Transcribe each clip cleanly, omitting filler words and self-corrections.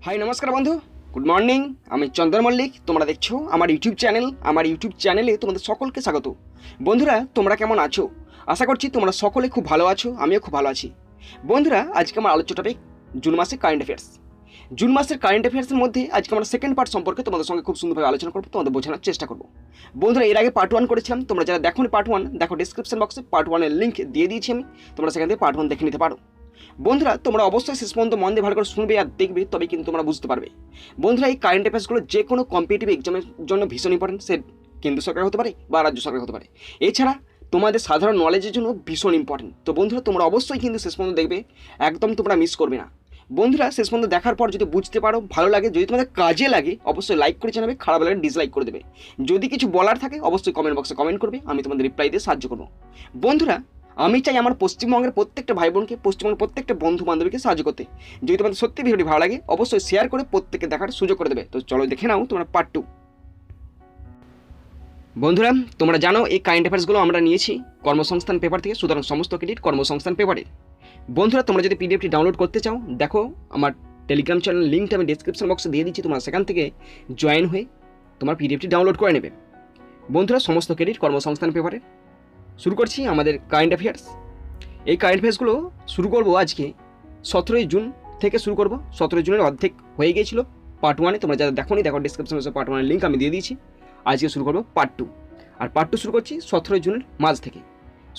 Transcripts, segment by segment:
High নমস্কার বন্ধু, good morning. আমি চন্দন মল্লিক। তোমরা দেখছো আমার ইউটিউব চ্যানেলে তোমাদের সকলকে স্বাগত। বন্ধুরা, তোমরা কেমন আছো? আশা করছি তোমরা সকলে খুব ভালো আছো, আমিও খুব ভালো আছি। বন্ধুরা, আজকে আমার আলোচ্য টপিক জুন মাসের কারেন্ট অ্যাফেয়ার্স। জুন মাসের কারেন্ট অ্যাফেয়ার্সের মধ্যে আজকে আমরা সেকেন্ড পার্ট সম্পর্কে তোমাদের সঙ্গে খুব সুন্দরভাবে আলোচনা করবো, তোমাদের বোঝানোর চেষ্টা করবো। বন্ধুরা, এর আগে পার্ট 1 করেছিলাম, তোমরা যারা দেখো পার্ট 1, দেখো ডিসক্রিপশন বক্সে পার্ট 1 এর লিঙ্ক দিয়ে দিয়েছি আমি, তোমরা সেখান থেকে পার্ট 1 দেখে নিতে পারো। বন্ধুরা, তোমরা অবশ্যই শেষ পর্যন্ত মন দিয়ে ভালো করে শুনবে আর দেখবে, তবে কিন্তু তোমরা বুঝতে পারবে। বন্ধুরা, এই কারেন্ট অ্যাফেয়ার্সগুলো যে কোনো কম্পিটিটিভ এক্সামের জন্য ভীষণ ইম্পর্টেন্ট। সে কেন্দ্র সরকার হতে পারে বা রাজ্য সরকার হতে পারে। এছাড়া তোমাদের সাধারণ নলেজের জন্য ভীষণ ইম্পর্টেন্ট। তো বন্ধুরা, তোমরা অবশ্যই কিন্তু শেষ পর্যন্ত দেখবে, একদম তোমরা মিস করবে না। বন্ধুরা, শেষ পর্যন্ত দেখার পর যদি বুঝতে পারো, ভালো লাগে, যদি তোমাদের কাজে লাগে, অবশ্যই লাইক করে জানাবে, খারাপ লাগলে ডিসলাইক করে দেবে। যদি কিছু বলার থাকে অবশ্যই কমেন্ট বক্সে কমেন্ট করবে, আমি তোমাদের রিপ্লাই দিয়ে সাহায্য করবো। বন্ধুরা, আমি চাই আমার পশ্চিমবঙ্গের প্রত্যেকটা ভাই বোনকে, পশ্চিমবঙ্গের প্রত্যেকটা বন্ধু বান্ধবীকে সাহায্য করতে। যদি তোমাদের সত্যি ভিডিওটি ভালো লাগে অবশ্যই শেয়ার করে প্রত্যেককে দেখার সুযোগ করে দেবে। তো চলো দেখে নাও তোমরা পার্ট 2। বন্ধুরা, তোমরা জানো এই কারেন্ট অ্যাফেয়ার্সগুলো আমরা নিয়েছি কর্মসংস্থান পেপার থেকে, সুতরাং সমস্ত ক্রেডিট কর্মসংস্থান পেপারে। বন্ধুরা, তোমরা যদি পিডিএফটি ডাউনলোড করতে চাও, দেখো আমার টেলিগ্রাম চ্যানেল লিঙ্কটা আমি ডিসক্রিপশন বক্সে দিয়ে দিচ্ছি, তোমরা সেখান থেকে জয়েন হয়ে তোমার পিডিএফটি ডাউনলোড করে নেবে। বন্ধুরা, সমস্ত ক্রেডিট কর্মসংস্থান পেপারে শুরু করছি আমাদের কারেন্ট অ্যাফেয়ার্স। এই কারেন্ট অ্যাফেয়ার্সগুলো শুরু করবো আজকে 17 জুন থেকে শুরু করবো। 17 জুনের অর্ধেক হয়ে গিয়েছিল পার্ট 1-এ, তোমরা যারা দেখো নি দেখো ডিসক্রিপশন বক্সে পার্ট 1-এর লিঙ্ক আমি দিয়ে দিয়েছি। আজকে শুরু করবো পার্ট 2, আর পার্ট 2 শুরু করছি 17 জুনের মাঝ থেকে।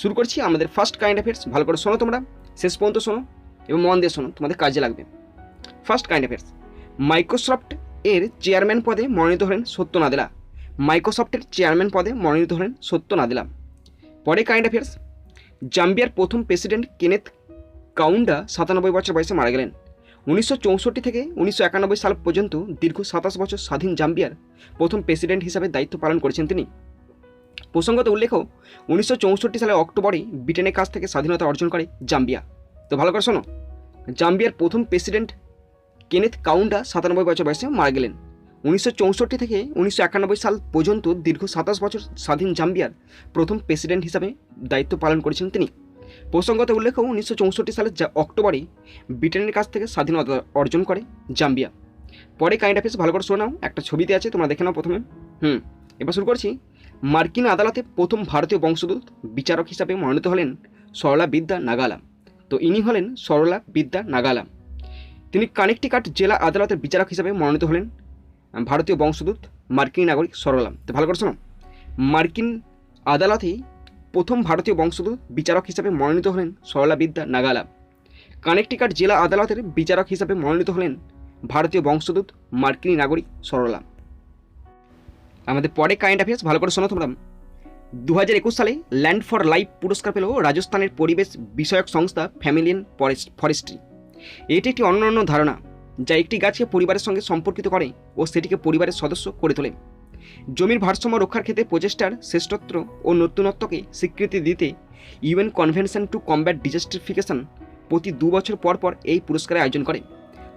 শুরু করছি আমাদের ফার্স্ট কারেন্ট অ্যাফেয়ার্স। ভালো করে শোনো, তোমরা শেষ পর্যন্ত শোনো এবং মন দিয়ে শোনো, তোমাদের কাজে লাগবে। ফার্স্ট কারেন্ট অ্যাফেয়ার্স, মাইক্রোসফট এর চেয়ারম্যান পদে মনোনীত হলেন সত্য নাদেলা। মাইক্রোসফটের চেয়ারম্যান পদে মনোনীত হলেন সত্য নাদেলা। পরে কারেন্ট অ্যাফেয়ার্স, জাম্বিয়ার প্রথম প্রেসিডেন্ট কেনেথ কাউন্ডা 97 বছর বয়সে মারা গেলেন। 1964 থেকে 1991 সাল পর্যন্ত দীর্ঘ 27 বছর স্বাধীন জাম্বিয়ার প্রথম প্রেসিডেন্ট হিসাবে দায়িত্ব পালন করেছেন তিনি। প্রসঙ্গত উল্লেখ্য, 1964 সালের অক্টোবরে ব্রিটেনের কাছ থেকে স্বাধীনতা অর্জন করে জাম্বিয়া। তো ভালো করে শোনো, জাম্বিয়ার প্রথম প্রেসিডেন্ট কেনেথ কাউন্ডা 97 বছর বয়সে মারা গেলেন। 1964 থেকে 1991 সাল পর্যন্ত দীর্ঘ 27 বছর স্বাধীন জাম্বিয়ার প্রথম প্রেসিডেন্ট হিসাবে দায়িত্ব পালন করেছেন তিনি। প্রসঙ্গত উল্লেখ্য, 1964 সালের অক্টোবরে ব্রিটেনের কাছ থেকে স্বাধীনতা অর্জন করে জাম্বিয়া। পরে কারেন্ট অ্যাফেয়ার্স ভালো করে শোনাও, একটা ছবিতে আছে, তোমরা দেখে নাও প্রথমে। এবার শুরু করছি। মার্কিন আদালতে প্রথম ভারতীয় বংশোদ্ভূত বিচারক হিসাবে মনোনীত হলেন সরলা বিদ্যা নাগালা। তো ইনি হলেন সরলা বিদ্যা নাগালা। তিনি কানেকটিকাট জেলা আদালতের বিচারক হিসাবে মনোনীত হলেন ভারতীয় বংশোদ্ভূত মার্কিন নাগরিক সরলা। তো ভালো করে শোনো, মার্কিন আদালতে প্রথম ভারতীয় বংশোদ্ভূত বিচারক হিসাবে মনোনীত হলেন সরলা বিদ্যা নাগালা। কানেকটিকাট জেলা আদালতের বিচারক হিসাবে মনোনীত হলেন ভারতীয় বংশোদ্ভূত মার্কিন নাগরিক সরলা। আমাদের পরে কারেন্ট অ্যাফেয়ার্স ভালো করে শোনো তোমরা। 2021 সালে ল্যান্ড ফর লাইফ পুরস্কার পেল রাজস্থানের পরিবেশ বিষয়ক সংস্থা ফ্যামিলিয়ান ফরেস্ট্রি। এটি একটি অনন্য ধারণা যা একটি গাছকে পরিবারের সঙ্গে সম্পর্কিত করে ও সেটিকে পরিবারের সদস্য করে তোলে। জমির ভারসাম্য রক্ষার ক্ষেত্রে প্রচেষ্টার শ্রেষ্ঠত্ব ও নতুনত্বকে স্বীকৃতি দিতে ইউএন কনভেনশন টু কমব্যাট ডিজাস্টিফিকেশন প্রতি 2 বছর পর পর এই পুরস্কারের আয়োজন করে।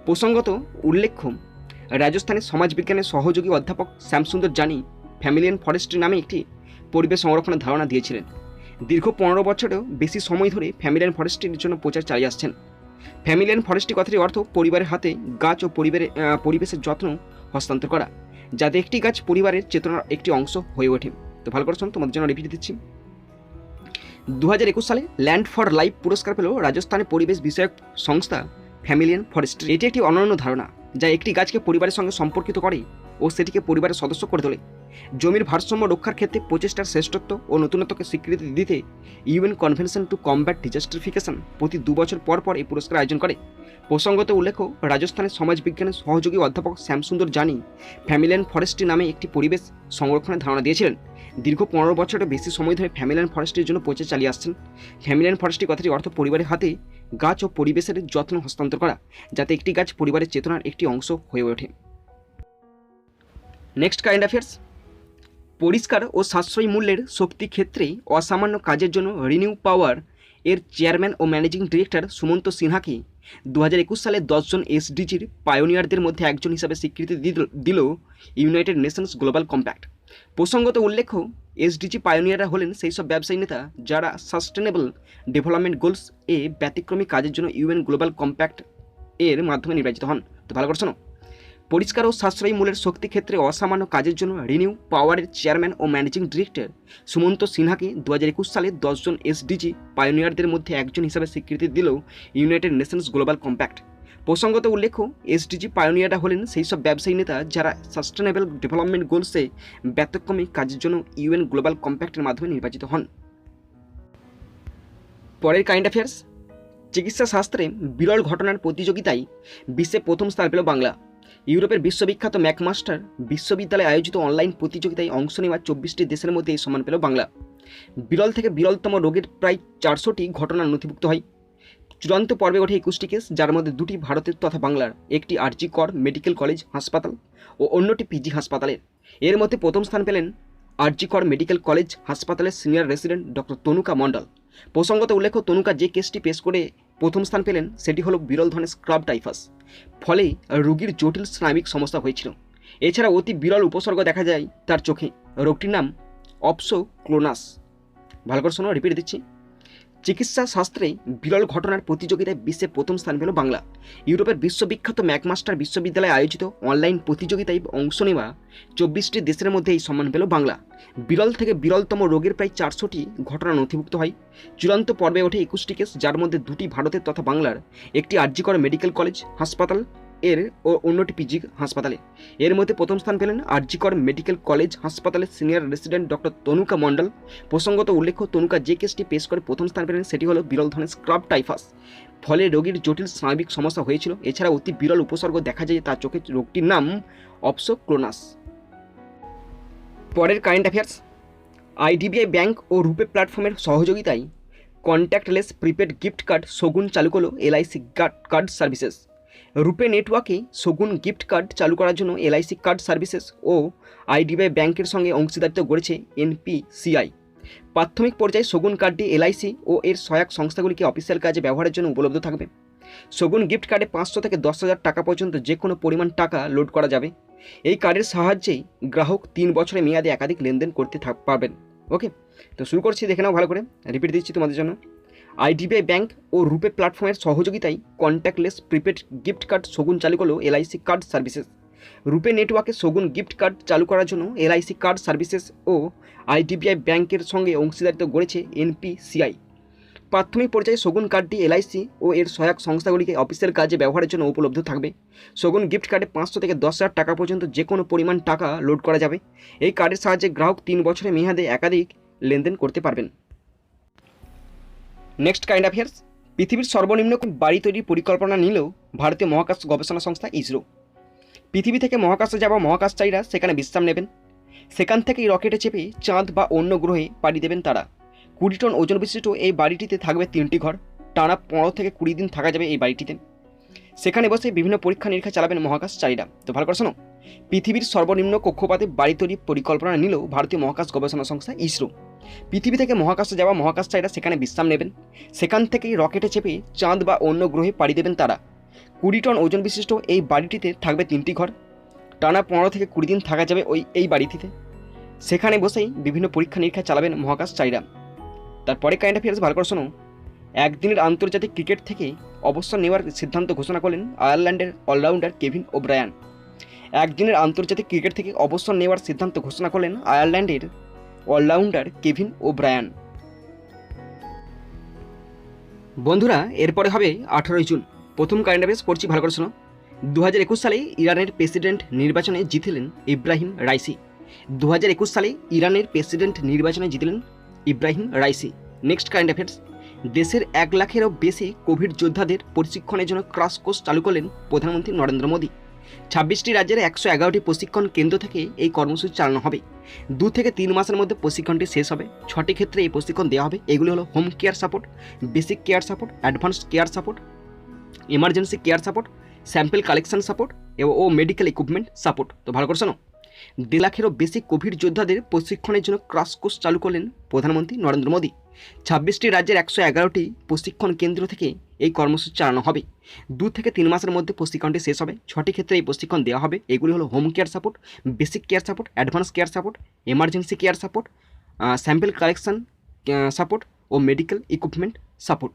প্রসঙ্গত উল্লেখ্য, রাজস্থানের সমাজবিজ্ঞানের সহযোগী অধ্যাপক শ্যামসুন্দর জানি ফ্যামিলিয়ান ফরেস্ট্রি নামে একটি পরিবেশ সংরক্ষণের ধারণা দিয়েছিলেন। দীর্ঘ 15 বছরেও বেশি সময় ধরে ফ্যামিলিয়ান ফরেস্ট্রির জন্য প্রচার চালিয়ে আসছেন। ফ্যামিলিয়ান ফরেস্ট্রি কথাটির অর্থ পরিবারের হাতে গাছ ও পরিবেশের যত্ন হস্তান্তর করা, যাতে একটি গাছ পরিবারের চেতনার একটি অংশ হয়ে ওঠে। তো ভালো করে শোনো, তোমাদের জন্য রিপিট দিচ্ছি। 2021 সালে ল্যান্ড ফর লাইফ পুরস্কার পেল রাজস্থানের পরিবেশ বিষয়ক সংস্থা ফ্যামিলিয়ান ফরেস্ট্রি। এটি একটি অনন্য ধারণা যা একটি গাছকে পরিবারের সঙ্গে সম্পর্কিত করে ও সেটিকে পরিবারের সদস্য করে তোলে। জমির ভারসাম্য রক্ষার ক্ষেত্রে প্রচেষ্টার শ্রেষ্ঠত্ব ও নতুনত্বকে স্বীকৃতি দিতে ইউএন কনভেনশন টু কমব্যাট ডিজাস্টিফিকেশন প্রতি 2 বছর পর পর এই পুরস্কার আয়োজন করে। প্রসঙ্গত উল্লেখ্য, রাজস্থানের সমাজবিজ্ঞানের সহযোগী অধ্যাপক শ্যামসুন্দর জানি ফ্যামিলিয়ান ফরেস্ট্রি নামে একটি পরিবেশ সংরক্ষণের ধারণা দিয়েছিলেন। দীর্ঘ 15 বছরের বেশি সময় ধরে ফ্যামিলিয়ান ফরেস্ট্রির জন্য প্রচার চালিয়ে আসছেন। ফ্যামিলিয়ান ফরেস্ট্রি কথাটির অর্থ পরিবারের হাতে গাছ ও পরিবেশের যত্ন হস্তান্তর করা, যাতে একটি গাছ পরিবারের চেতনার একটি অংশ হয়ে ওঠে। নেক্সট কারেন্ট অ্যাফেয়ার্স, পরিষ্কার ও সাশ্রয়ী মূল্যের শক্তি ক্ষেত্রে অসামান্য কাজের জন্য রিনিউ পাওয়ার এর চেয়ারম্যান ও ম্যানেজিং ডিরেক্টর সুমন্ত সিনহাকে 2021 সালে 10 জন এসডিজির পায়োনিয়ারদের মধ্যে একজন হিসাবে স্বীকৃতি দিল ইউনাইটেড নেশনস গ্লোবাল কম্প্যাক্ট। প্রসঙ্গত উল্লেখ্য, এসডিজি পায়োনিয়াররা হলেন সেই সব ব্যবসায়ী নেতা যারা সাস্টেনেবল ডেভেলপমেন্ট গোলস এ ব্যতিক্রমী কাজের জন্য ইউএন গ্লোবাল কম্প্যাক্ট এর মাধ্যমে নির্বাচিত হন। তো ভালো করে শোনো, পরিষ্কার ও সাশ্রয়ী মূল্যের শক্তি ক্ষেত্রে অসামান্য কাজের জন্য রিনিউ পাওয়ারের চেয়ারম্যান ও ম্যানেজিং ডিরেক্টর সুমন্ত সিনহাকে 2021 সালে 10 জন এসডিজি পায়োনিয়ারদের মধ্যে একজন হিসাবে স্বীকৃতি দিল ইউনাইটেড নেশনস গ্লোবাল কম্প্যাক্ট। প্রসঙ্গত উল্লেখ্য, এসডিজি পায়োনিয়াররা হলেন সেই সব ব্যবসায়ী নেতা যারা সাস্টেনেবল ডেভেলপমেন্ট গোলসে ব্যতিক্রমী কাজের জন্য ইউএন গ্লোবাল কম্প্যাক্টের মাধ্যমে নির্বাচিত হন। পরের কারেন্ট অ্যাফেয়ার্স, চিকিৎসা শাস্ত্রে বিরল ঘটনার প্রতিযোগিতায় বিশ্বে প্রথম স্থান পেল বাংলা। ইউরোপের বিশ্ববিখ্যাত ম্যাকমাস্টার বিশ্ববিদ্যালয়ে আয়োজিত অনলাইন প্রতিযোগিতায় অংশ নেওয়া 24টি দেশের মধ্যে এই সম্মান পেল বাংলা। বিরল থেকে বিরলতম রোগের প্রায় 400টি ঘটনা নথিভুক্ত হয়। চূড়ান্ত পর্বে ওঠে 21টি কেস, যার মধ্যে 2টি ভারতের তথা বাংলার, একটি আরজি কর মেডিকেল কলেজ হাসপাতাল ও অন্যটি পিজি হাসপাতালের। এর মধ্যে প্রথম স্থান পেলেন আরজি কর মেডিকেল কলেজ হাসপাতালের সিনিয়র রেসিডেন্ট ডক্টর তনুকা মণ্ডল। প্রসঙ্গত উল্লেখ্য, তনুকা যে কেসটি পেশ করে প্রথম স্থান পেলেন সেটি হলো বিরল ধরনের স্ক্রাব টাইফাস, ফলে রোগীর জটিল স্নায়বিক সমস্যা হয়েছিল। এছাড়া অতি বিরল উপসর্গ দেখা যায় তার চোখে। রোগটির নাম অপসোক্লোনাস। ভালো করে শোনো, রিপিট দিচ্ছি। চিকিৎসা শাস্ত্রে বিরল ঘটনার প্রতিযোগিতায় বিশ্বে প্রথম স্থান পেল বাংলা। ইউরোপের বিশ্ববিখ্যাত ম্যাকমাস্টার বিশ্ববিদ্যালয়ে আয়োজিত অনলাইন প্রতিযোগিতায় অংশ নেওয়া 24টি দেশের মধ্যে এই সম্মান পেল বাংলা। বিরল থেকে বিরলতম রোগের প্রায় 400টি ঘটনা নথিভুক্ত হয়। চূড়ান্ত পর্বে ওঠে 21টি কেস, যার মধ্যে 2টি ভারতের তথা বাংলার, একটি আরজি কর মেডিকেল কলেজ হাসপাতাল এর ও অন্যটি পিজি হাসপাতালে। এর মধ্যে প্রথম স্থান পেলেন আরজি কর মেডিকেল কলেজ হাসপাতালের সিনিয়র রেসিডেন্ট ডক্টর তনুকা মণ্ডল। প্রসঙ্গত উল্লেখ্য, তনুকা যে কেসটি পেশ করে প্রথম স্থান পেলেন সেটি হলো বিরল ধরনের স্ক্রাব টাইফাস, ফলে রোগীর জটিল স্নায়বিক সমস্যা হয়েছিল। এছাড়া অতি বিরল উপসর্গ দেখা যায় তার চোখে। রোগটির নাম অপসোক্লোনাস। পরের কারেন্ট অ্যাফেয়ার্স, আইডিবিআই ব্যাংক ও রুপে প্ল্যাটফর্মের সহযোগিতায় কন্ট্যাক্টলেস প্রিপেড গিফট কার্ড শগুন চালু করল এলআইসি কার্ড সার্ভিসেস। রুপে নেটওয়ার্কে শগুন গিফট কার্ড চালু করার জন্য এলআইসি কার্ড সার্ভিসেস ও আইডিবিআই ব্যাংকের সঙ্গে অংশীদারিত্ব গড়েছে এনপিসিআই। প্রাথমিক পর্যায়ে শগুন কার্ডটি এলআইসি ও এর সহায়ক সংস্থাগুলিকে অফিসিয়াল কাজে ব্যবহারের জন্য উপলব্ধ থাকবে। শগুন গিফট কার্ডে 500 থেকে 10,000 টাকা পর্যন্ত যে কোনো পরিমাণ টাকা লোড করা যাবে। এই কার্ডের সাহায্যেই গ্রাহক 3 বছরের মেয়াদে একাধিক লেনদেন করতে পারবেন। ওকে, তো শুরু করছি, দেখে নাও ভালো করে। রিপিট দিচ্ছি তোমাদের জন্য। আইডিবিআই ব্যাংক ও রুপে প্ল্যাটফর্মের সহযোগিতায় কন্ট্যাক্টলেস প্রিপেড গিফট কার্ড শগুন চালু করল এলআইসি কার্ড সার্ভিসেস। রুপে নেটওয়ার্কে শগুন গিফট কার্ড চালু করার জন্য এলআইসি কার্ড সার্ভিসেস ও আইডিবিআই ব্যাংকের সঙ্গে অংশীদারিত্ব গড়েছে এনপিসিআই। প্রাথমিক পর্যায়ে শগুন কার্ডটি এলআইসি ও এর সহায়ক সংস্থাগুলিকে অফিসের কাজে ব্যবহারের জন্য উপলব্ধ থাকবে। শগুন গিফট কার্ডে 500 থেকে 10,000 টাকা পর্যন্ত যে কোনো পরিমাণ টাকা লোড করা যাবে। এই কার্ডের সাহায্যে গ্রাহক 3 বছরের মেয়াদে একাধিক লেনদেন করতে পারবেন। নেক্সট কারেন্ট অ্যাফেয়ার্স, পৃথিবীর সর্বনিম্ন বাড়ি তৈরির পরিকল্পনা নিলেও ভারতীয় মহাকাশ গবেষণা সংস্থা ইসরো। পৃথিবী থেকে মহাকাশে যাওয়া মহাকাশচারীরা সেখানে বিশ্রাম নেবেন। সেখান থেকেই রকেটে চেপে চাঁদ বা অন্য গ্রহে পাড়ি দেবেন তারা। 20 টন ওজন বিশিষ্ট এই বাড়িটিতে থাকবে 3টি ঘর। টানা 15 থেকে 20 দিন থাকা যাবে এই বাড়িটিতে। সেখানে বসে বিভিন্ন পরীক্ষা নিরীক্ষা চালাবেন মহাকাশচারীরা। তো ভালো করে শোনো, পৃথিবীর সর্বনিম্ন কক্ষপথে বাড়ি তৈরির পরিকল্পনা নিলেও ভারতীয় মহাকাশ গবেষণা সংস্থা ইসরো। পৃথিবী থেকে মহাকাশে যাওয়া মহাকাশচারীরা সেখানে বিশ্রাম নেবেন। সেখান থেকেই রকেটে চেপে চাঁদ বা অন্য গ্রহে পাড়ি দেবেন তারা। 20 টন ওজন বিশিষ্ট এই বাড়িটিতে থাকবে 3টি ঘর। টানা 15 থেকে 20 দিন থাকা যাবে এই বাড়িটিতে। সেখানে বসেই বিভিন্ন পরীক্ষা নিরীক্ষা চালাবেন মহাকাশচারীরা। তারপরে কারেন্ট অ্যাফেয়ার্স ভালো করে শোনো, একদিনের আন্তর্জাতিক ক্রিকেট থেকে অবসর নেওয়ার সিদ্ধান্ত ঘোষণা করলেন আয়ারল্যান্ডের অলরাউন্ডার কেভিন ওব্রায়ান। একদিনের আন্তর্জাতিক ক্রিকেট থেকে অবসর নেওয়ার সিদ্ধান্ত ঘোষণা করলেন আয়ারল্যান্ডের অলরাউন্ডার কেভিন ওব্রায়ান। বন্ধুরা, এরপরে হবে 18 জুন। প্রথম কারেন্ট অ্যাফেয়ার্স পড়ছি, ভালো করে শোনো। 2021 সালে ইরানের প্রেসিডেন্ট নির্বাচনে জিতলেন ইব্রাহিম রাইসি। 2021 সালে ইরানের প্রেসিডেন্ট নির্বাচনে জিতলেন Ebrahim Raisi. Next current affairs, দেশের 1 লাখেরও বেশি কোভিড যোদ্ধাদের প্রশিক্ষণের জন্য ক্রাশ কোর্স চালু করলেন প্রধানমন্ত্রী নরেন্দ্র মোদী। 26টি রাজ্যের 111টি প্রশিক্ষণ কেন্দ্র থেকে এই কর্মসূচি চালানো হবে। 2 থেকে 3 মাসের মধ্যে প্রশিক্ষণটি শেষ হবে। 6টি ক্ষেত্রে এই প্রশিক্ষণ দেওয়া হবে। এগুলি হলো home care support, basic care support, advanced care support, emergency care support, sample collection support ও মেডিকেল ইকুইপমেন্ট সাপোর্ট। তো ভালো করে শোনো, 2 লাখেরও বেশি কোভিড যোদ্ধাদের প্রশিক্ষণের জন্য ক্রাশ কোর্স চালু করলেন প্রধানমন্ত্রী নরেন্দ্র মোদী। 26টি রাজ্যের 111টি প্রশিক্ষণ কেন্দ্র থেকে এই কর্মসূচি চালানো হবে। 2 থেকে 3 মাসের মধ্যে প্রশিক্ষণটি শেষ হবে। 6টি ক্ষেত্রে এই প্রশিক্ষণ দেওয়া হবে। এগুলি হলো home care support, basic care support, advance care support, emergency care support, sample collection support ও মেডিকেল ইকুইপমেন্ট সাপোর্ট।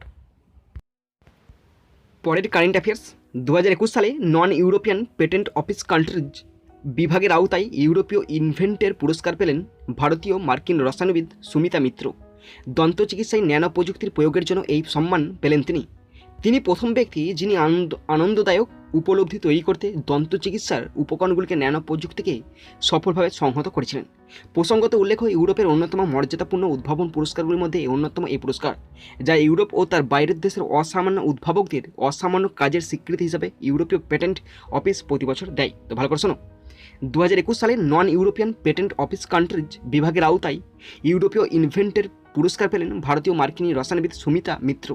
পরের কারেন্ট অ্যাফেয়ার্স, 2021 সালে non European patent office countries বিভাগের আওতায় ইউরোপীয় ইনভেন্টের পুরস্কার পেলেন ভারতীয় মার্কিন রসায়নবিদ সুমিতা মিত্র। দন্ত চিকিৎসায় ন্যানো প্রযুক্তির প্রয়োগের জন্য এই সম্মান পেলেন তিনি প্রথম ব্যক্তি যিনি আনন্দদায়ক উপলব্ধি তৈরি করতে দন্ত চিকিৎসার উপকরণগুলিকে ন্যানো প্রযুক্তিকে সফলভাবে সংহত করেছিলেন। প্রসঙ্গত উল্লেখ্য, ইউরোপের অন্যতম মর্যাদাপূর্ণ উদ্ভাবন পুরস্কারগুলির মধ্যে অন্যতম এই পুরস্কার, যা ইউরোপ ও তার বাইরের দেশের অসামান্য উদ্ভাবকদের অসামান্য কাজের স্বীকৃতি হিসাবে ইউরোপীয় পেটেন্ট অফিস প্রতি বছর দেয়। তো ভালো করে শোনো, 2021 সালে non European patent office countries বিভাগের আওতায় ইউরোপীয় ইনভেন্টের পুরস্কার পেলেন ভারতীয় মার্কিনী রসায়নবিদ সুমিতা মিত্র।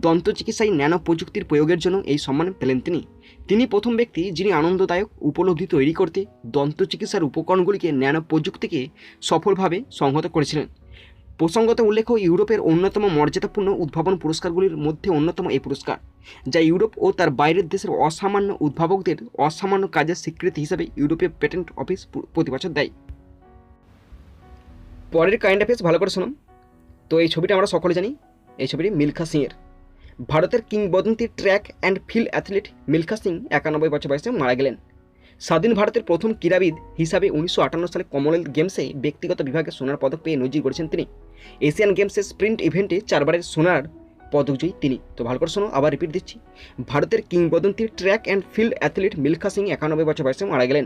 দন্ত চিকিৎসায় ন্যানো প্রযুক্তির প্রয়োগের জন্য এই সম্মান পেলেন তিনি প্রথম ব্যক্তি যিনি আনন্দদায়ক উপলব্ধি তৈরি করতে দন্ত চিকিৎসার উপকরণগুলিকে ন্যানো প্রযুক্তিকে সফলভাবে সংহত করেছিলেন। প্রসঙ্গত উল্লেখ্য, ইউরোপের অন্যতম মর্যাদাপূর্ণ উদ্ভাবন পুরস্কারগুলির মধ্যে অন্যতম এই পুরস্কার, যা ইউরোপ ও তার বাইরের দেশের অসামান্য উদ্ভাবকদের অসামান্য কাজের স্বীকৃতি হিসাবে ইউরোপীয় পেটেন্ট অফিস প্রতি বছর দেয়। পরের কারেন্ট অ্যাফেয়ার্স ভালো করে শোনাম। তো এই ছবিটা আমরা সকলে জানি, এই ছবিটি মিলখা সিংয়ের। ভারতের কিংবদন্তি track and field athlete Milkha Singh 91 বছর বয়সে মারা গেলেন। স্বাধীন ভারতের প্রথম ক্রীড়াবিদ হিসাবে 1958 সালে কমনওয়েলথ গেমসে ব্যক্তিগত বিভাগে সোনার পদক পেয়ে নজির গড়েছেন তিনি। এশিয়ান গেমসের স্প্রিন্ট ইভেন্টে 4বারের সোনার পদকজয়ী তিনি। তো ভালো করে শোনো, আবার রিপিট দিচ্ছি, ভারতের কিংবদন্তি track and field athlete Milkha Singh 91 বছর বয়সে মারা গেলেন।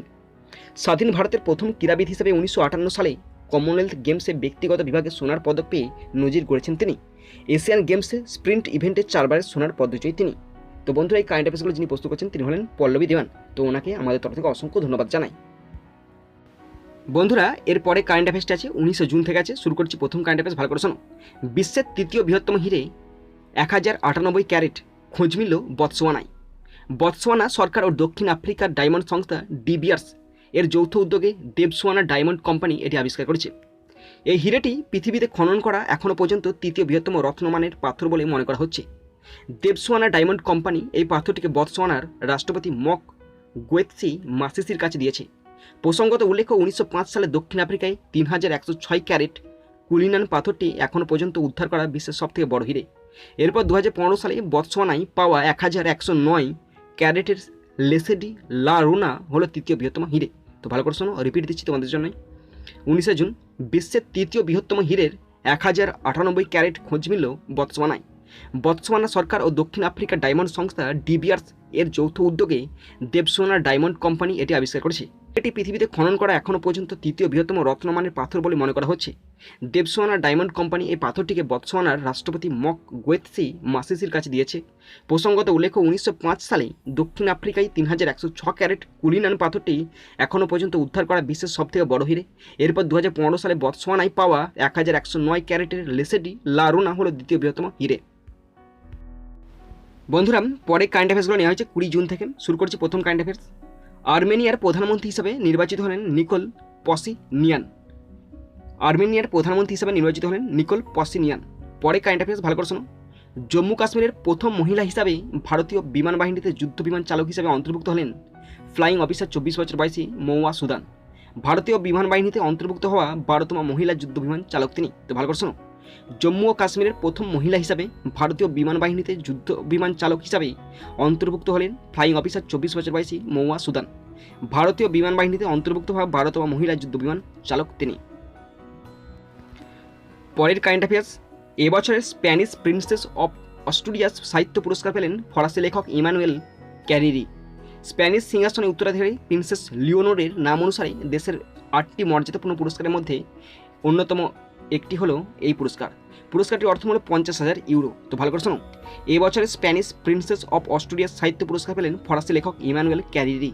স্বাধীন ভারতের প্রথম ক্রীড়াবিদ হিসেবে 1958 সালে কমনওয়েলথ গেমসে ব্যক্তিগত বিভাগে সোনার পদক পেয়ে নজির গড়েছেন তিনি। এশিয়ান গেমসে স্প্রিন্ট ইভেন্টে 4বারের সোনার পদকজয়ী তিনি। তো বন্ধুরা, এই কারেন্ট অ্যাফেয়ার্সগুলো যিনি প্রস্তুত করছেন তিনি হলেন পল্লবী দেওয়ান। তো ওনাকে আমাদের তরফ থেকে অসংখ্য ধন্যবাদ জানাই। বন্ধুরা, এরপরে কারেন্ট অ্যাফেয়ার্সটা আছে 19 জুন থেকে আছে। শুরু করছি প্রথম কারেন্ট অ্যাফেয়ার্স, ভালো করে শোনো। বিশ্বের তৃতীয় বৃহত্তম হিরে 1098 ক্যারেট খোঁজ মিলল বতসোয়ানায়। বতসোয়ানা সরকার ও দক্ষিণ আফ্রিকার ডায়মন্ড সংস্থা ডিবিআরস এর যৌথ উদ্যোগে দেবসোয়ানা ডায়মন্ড কোম্পানি এটি আবিষ্কার করেছে। এই হিরেটি পৃথিবীতে খনন করা এখনও পর্যন্ত তৃতীয় বৃহত্তম রত্নমানের পাথর বলে মনে করা হচ্ছে। দেবসোয়ানা ডায়মন্ড কোম্পানি এই পাথরটিকে বতসোয়ানার রাষ্ট্রপতি মক গোয়েতসি মাসিসির কাছে দিয়েছে। প্রসঙ্গত উল্লেখ্য, 1905 সালে দক্ষিণ আফ্রিকায় 3106 ক্যারেট কুলিনান পাথরটি এখনও পর্যন্ত উদ্ধার করা বিশ্বের সবথেকে বড় হিরে। এরপর 2015 সালে বতসোয়ানায় পাওয়া 1109 ক্যারেটের লেসেডি লা রোনা হলো তৃতীয় বৃহত্তম হিরে। তো ভালো করে শোনো, রিপিট দিচ্ছি তোমাদের জন্য। 19 জুন বিশ্বের তৃতীয় বৃহত্তম হীরের 1098 ক্যারেট খোঁজ মিলল বতসোয়ানায়। বতসোয়ানা সরকার ও দক্ষিণ আফ্রিকার ডায়মন্ড সংস্থা ডিবিআরস এর যৌথ উদ্যোগে দেবসোয়ানা ডায়মন্ড কোম্পানি এটি আবিষ্কার করেছে। এটি পৃথিবীতে খনন করা এখনও পর্যন্ত তৃতীয় বৃহত্তম রত্নমানের পাথর বলে মনে করা হচ্ছে। দেবসোয়ানা ডায়মন্ড কোম্পানি এই পাথরটিকে বতসোয়ানার রাষ্ট্রপতি মক গোয়েতসি মাসিসির কাছে দিয়েছে। প্রসঙ্গত উল্লেখ্য, 1905 সালে দক্ষিণ আফ্রিকায় 3106 ক্যারেট কুলিনান পাথরটি এখনও পর্যন্ত উদ্ধার করা বিশ্বের সবথেকে বড় হিরে। এরপর 2015 সালে বতসোয়ানায় পাওয়া 1109 ক্যারেটের লেসেডি লা রোনা হলো দ্বিতীয় বৃহত্তম হিরে। বন্ধুরা, পরে কারেন্ট অ্যাফেয়ার্সগুলো নেওয়া হয়েছে 20 জুন থেকে। শুরু করছি প্রথম কারেন্ট অ্যাফেয়ার্স। আর্মেনিয়ার প্রধানমন্ত্রী হিসেবে নির্বাচিত হলেন নিকোল পসিনিয়ান। আর্মেনিয়ার প্রধানমন্ত্রী হিসেবে নির্বাচিত হলেন নিকোল পসিনিয়ান। পরে কারেন্ট অ্যাফেয়ার্স ভালো করে শোনো। জম্মু কাশ্মীরের প্রথম মহিলা হিসাবে ভারতীয় বিমান বাহিনীতে যুদ্ধ বিমান চালক হিসেবে অন্তর্ভুক্ত হলেন ফ্লাইং অফিসার 24 বছর বয়সী মৌয়া সুদান। ভারতীয় বিমান বাহিনীতে অন্তর্ভুক্ত হওয়া 12তম মহিলা যুদ্ধ বিমান চালক তিনি। তো ভালো করে শোনো, জম্মু ও কাশ্মীরের প্রথম মহিলা হিসাবে ভারতীয় বিমান বাহিনীতে যুদ্ধ বিমান চালক হিসাবে অন্তর্ভুক্ত হলেন ফ্লাইং অফিসার 24 বছর বয়সী মৌয়া সুদান। ভারতীয় বিমান বাহিনীতে অন্তর্ভুক্ত হওয়া 12তম মহিলা যুদ্ধ বিমান চালক তিনি। পরের কারেন্ট অ্যাফেয়ার্স, এবছরের স্প্যানিশ প্রিন্সেস অফ অস্টুরিয়াস সাহিত্য পুরস্কার পেলেন ফরাসি লেখক ইমানুয়েল ক্যারিরি। স্প্যানিশ সিংহাসনে উত্তরাধিকারী প্রিন্সেস লিওনোরের নাম অনুসারে দেশের 8টি মর্যাদাপূর্ণ পুরস্কারের মধ্যে অন্যতম একটি হলো এই পুরস্কার। পুরস্কারটির অর্থ হলো 50,000 ইউরো। তো ভালো করে শোনো, এবছরের স্প্যানিশ প্রিন্সেস অফ অস্টুরিয়াস সাহিত্য পুরস্কার পেলেন ফরাসি লেখক ইমানুয়েল ক্যারিরি।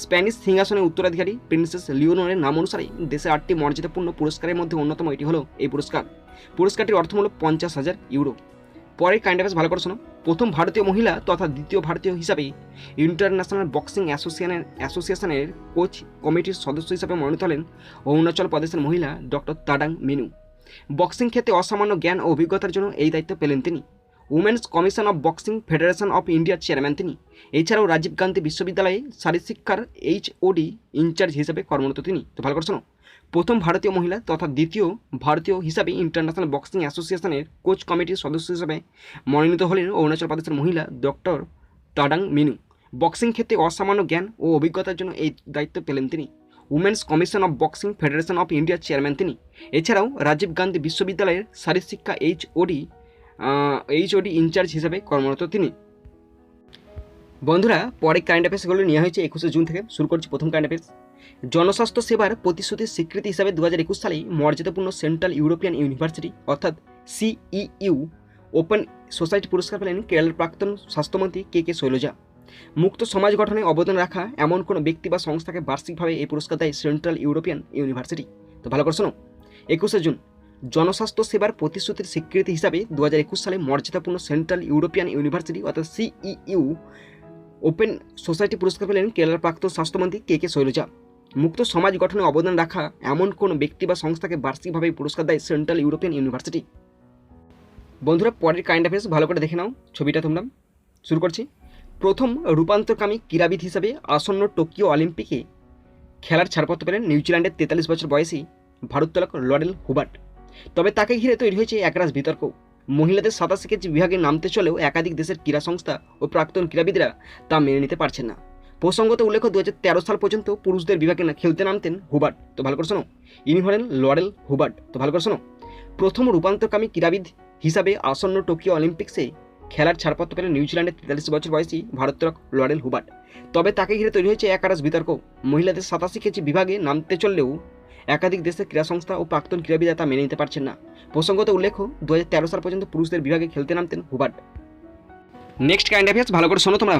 স্প্যানিশ সিংহাসনের উত্তরাধিকারী প্রিন্সেস লিওনোরের নাম অনুসারে দেশের 8টি মর্যাদাপূর্ণ পুরস্কারের মধ্যে অন্যতম এটি হলো এই পুরস্কার। পুরস্কারটির অর্থ হলো 50,000 ইউরো। পরের কারেন্ট অ্যাফেয়ার্স ভালো করে শোনো। প্রথম ভারতীয় মহিলা তথা দ্বিতীয় ভারতীয় হিসাবে ইন্টারন্যাশনাল বক্সিং অ্যাসোসিয়েশনের কোচ কমিটির সদস্য হিসাবে মনোনীত হলেন অরুণাচল প্রদেশের মহিলা ডক্টর তাডাং মিনু। বক্সিং ক্ষেত্রে অসামান্য জ্ঞান ও অভিজ্ঞতার জন্য এই দায়িত্ব পেলেন তিনি। Women's commission of boxing federation of ইন্ডিয়ার চেয়ারম্যান তিনি। এছাড়াও রাজীব গান্ধী বিশ্ববিদ্যালয়ে শারীরশিক্ষার HOD ইনচার্জ হিসেবে কর্মরত তিনি। তো ভালো করে শোনো, প্রথম ভারতীয় মহিলা তথা দ্বিতীয় ভারতীয় হিসাবে ইন্টারন্যাশনাল বক্সিং অ্যাসোসিয়েশনের কোচ কমিটির সদস্য হিসেবে মনোনীত হলেন অরুণাচল প্রদেশের মহিলা ডক্টর তাডাং মিনু। বক্সিং ক্ষেত্রে অসামান্য জ্ঞান ও অভিজ্ঞতার জন্য এই দায়িত্ব পেলেন তিনি। Women's commission of boxing federation of ইন্ডিয়ার চেয়ারম্যান তিনি। এছাড়াও রাজীব গান্ধী বিশ্ববিদ্যালয়ের শারীরশিক্ষা এইচওডি ইনচার্জ হিসেবে কর্মরত তিনি। বন্ধুরা, পরে কারেন্ট অ্যাফেয়ার্সগুলো নেওয়া হয়েছে 21শে জুন থেকে। শুরু করছি প্রথম কারেন্ট অ্যাফেয়ার্স। জনস্বাস্থ্য সেবার প্রতিশ্রুতির স্বীকৃতি হিসাবে 2021 সালে মর্যাদাপূর্ণ সেন্ট্রাল ইউরোপিয়ান ইউনিভার্সিটি অর্থাৎ সিইইউ ওপেন সোসাইটি পুরস্কার পেলেন কেরালার প্রাক্তন স্বাস্থ্যমন্ত্রী কে শৈলজা। মুক্ত সমাজ গঠনে অবদান রাখা এমন কোনো ব্যক্তি বা সংস্থাকে বার্ষিকভাবে এই পুরস্কার দেয় সেন্ট্রাল ইউরোপিয়ান ইউনিভার্সিটি। তো ভালো করে শোনো, 21শে জুন জনস্বাস্থ্য সেবার প্রতিশ্রুতির স্বীকৃতি হিসাবে 2021 সালে মর্যাদাপূর্ণ সেন্ট্রাল ইউরোপিয়ান ইউনিভার্সিটি অর্থাৎ সিইইউ ওপেন সোসাইটি পুরস্কার পেলেন কেরালার প্রাক্তন স্বাস্থ্যমন্ত্রী কে শৈলজা। মুক্ত সমাজ গঠনে অবদান রাখা এমন কোনো ব্যক্তি বা সংস্থাকে বার্ষিকভাবে পুরস্কার দেয় সেন্ট্রাল ইউরোপিয়ান ইউনিভার্সিটি। বন্ধুরা, পরের কারেন্ট অ্যাফেয়ার্স ভালো করে দেখে নাও, ছবিটা তোমরা। শুরু করছি। প্রথম রূপান্তরকামী ক্রীড়াবিদ হিসাবে আসন্ন টোকিও অলিম্পিকে খেলার ছাড়পত্র পেলেন নিউজিল্যান্ডের 43 বছর বয়সী ভারোত্তোলক লরেল হুবার্ট। তবে তাকে ঘিরে তৈরি হয়েছে একরাশ বিতর্ক। মহিলাদের 87 কেজি বিভাগে নামতে চলেও একাধিক দেশের ক্রীড়া সংস্থা ও প্রাক্তন ক্রীড়াবিদরা তা মেনে নিতে পারছেন না। প্রসঙ্গত উল্লেখ্য 2013 সাল পর্যন্ত পুরুষদের বিভাগে খেলতে নামতেন হুবার্ট। তো ভালো করে শোনো, ইনি হলেন লরেল হুবার্ট। তো ভালো করে শোনো, প্রথম রূপান্তরকামী ক্রীড়াবিদ হিসাবে আসন্ন টোকিও অলিম্পিক্সে খেলার ছাড়পত্র পেলেন নিউজিল্যান্ডের 43 বছর বয়সী ভারোত্তোলক লরেল হুবার্ট। তবে তাকে ঘিরে তৈরি হয়েছে একরাশ বিতর্ক। মহিলাদের 87 কেজি বিভাগে নামতে চললেও একাধিক দেশের ক্রীড়া সংস্থা ও প্রাক্তন ক্রীড়াবিদরা তা মেনে নিতে পারছেন না। প্রসঙ্গত উল্লেখ্য 2013 সাল পর্যন্ত পুরুষদের বিভাগে খেলতে নামতেন হুবার্ট। নেক্সট কারেন্ট অ্যাফেয়ার্স ভালো করে শোনো তোমরা।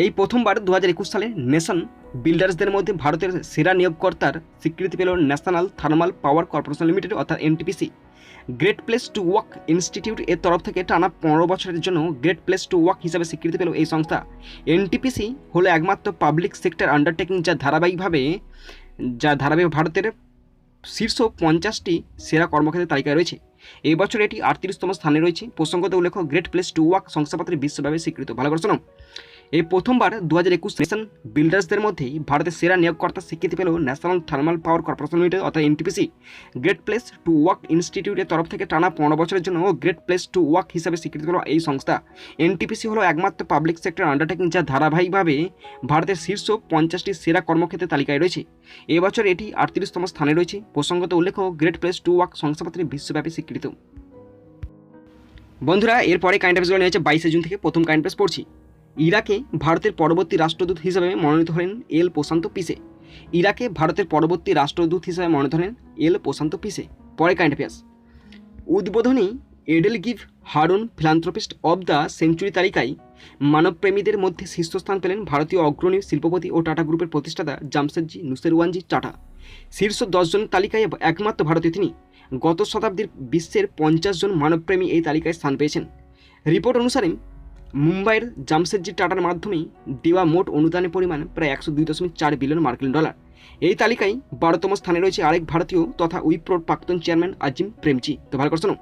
এই প্রথমবার 2021 সালে নেশন বিল্ডার্সদের মধ্যে ভারতের সেরা নিয়োগকর্তার স্বীকৃতি পেল National Thermal Power Corporation Limited অর্থাৎ NTPC. Great Place to Work Institute এর তরফ থেকে টানা 15 বছরের জন্য গ্রেট প্লেস টু ওয়ার্ক হিসাবে স্বীকৃতি পেল এই সংস্থা। এনটিপিসি হলো একমাত্র পাবলিক সেক্টর আন্ডারটেকিং যা ধারাবাহিকভাবে ভারতের শীর্ষ 50টি সেরা কর্মক্ষেত্রের তালিকায় রয়েছে। এই বছর এটি 38তম স্থানে রয়েছে। প্রসঙ্গত উল্লেখ্য গ্রেট প্লেস টু ওয়ার্ক শংসাপত্রে বিশ্বব্যাপী স্বীকৃত। ভালো করে শোনো, এই প্রথমবার 2021 নেশন বিল্ডার্সদের মধ্যেই ভারতের সেরা নিয়োগকর্তার স্বীকৃতি পেল National Thermal Power Corporation Limited অর্থাৎ NTPC. Great Place to Work ইনস্টিটিউটের তরফ থেকে টানা 15 বছরের জন্য গ্রেট প্লেস টু ওয়ার্ক হিসাবে স্বীকৃতি পেল এই সংস্থা। এনটিপিসি হলো একমাত্র পাবলিক সেক্টর আন্ডারটেকিং যা ধারাবাহিকভাবে ভারতের শীর্ষ 50টি সেরা কর্মক্ষেত্রের তালিকায় রয়েছে। এবছর এটি 38তম স্থানে রয়েছে। প্রসঙ্গত উল্লেখ্য গ্রেট প্লেস টু ওয়ার্ক শংসাপত্রে বিশ্বব্যাপী স্বীকৃত। বন্ধুরা, এরপরে কারেন্ট অ্যাফেয়ার্সগুলো নিয়ে হচ্ছে 22শে জুন থেকে। প্রথম কারেন্ট অ্যাফেয়ার্স পড়ছি। ইরাকে ভারতের পরবর্তী রাষ্ট্রদূত হিসেবে মনোনীত হলেন এল প্রশান্ত পিসে। ইরাকে ভারতের পরবর্তী রাষ্ট্রদূত হিসেবে মনোনীত হলেন এল প্রশান্ত পিসে। পরে কারেন্ট অ্যাফেয়ার্স। উদ্বোধনী EdelGive Hurun philanthropist of the century তালিকায় মানবপ্রেমীদের মধ্যে শীর্ষস্থান পেলেন ভারতীয় অগ্রণী শিল্পপতি ও টাটা গ্রুপের প্রতিষ্ঠাতা জামশেদজি নুসেরওয়ানজি টাটা। শীর্ষ 10 জনের তালিকায় একমাত্র ভারতীয় তিনি। গত শতাব্দীর বিশ্বের 50 জন মানবপ্রেমী এই তালিকায় স্থান পেয়েছেন। রিপোর্ট অনুসারে মুম্বাইয়ের জামশেদজি টাটার মাধ্যমে দেওয়া মোট অনুদানের পরিমাণ প্রায় 102.4 বিলিয়ন মার্কিন ডলার। এই তালিকায় 12তম স্থানে রয়েছে আরেক ভারতীয় তথা উইপ্রোর প্রাক্তন চেয়ারম্যান আজিম প্রেমজি। তো ভালো করে শোনো,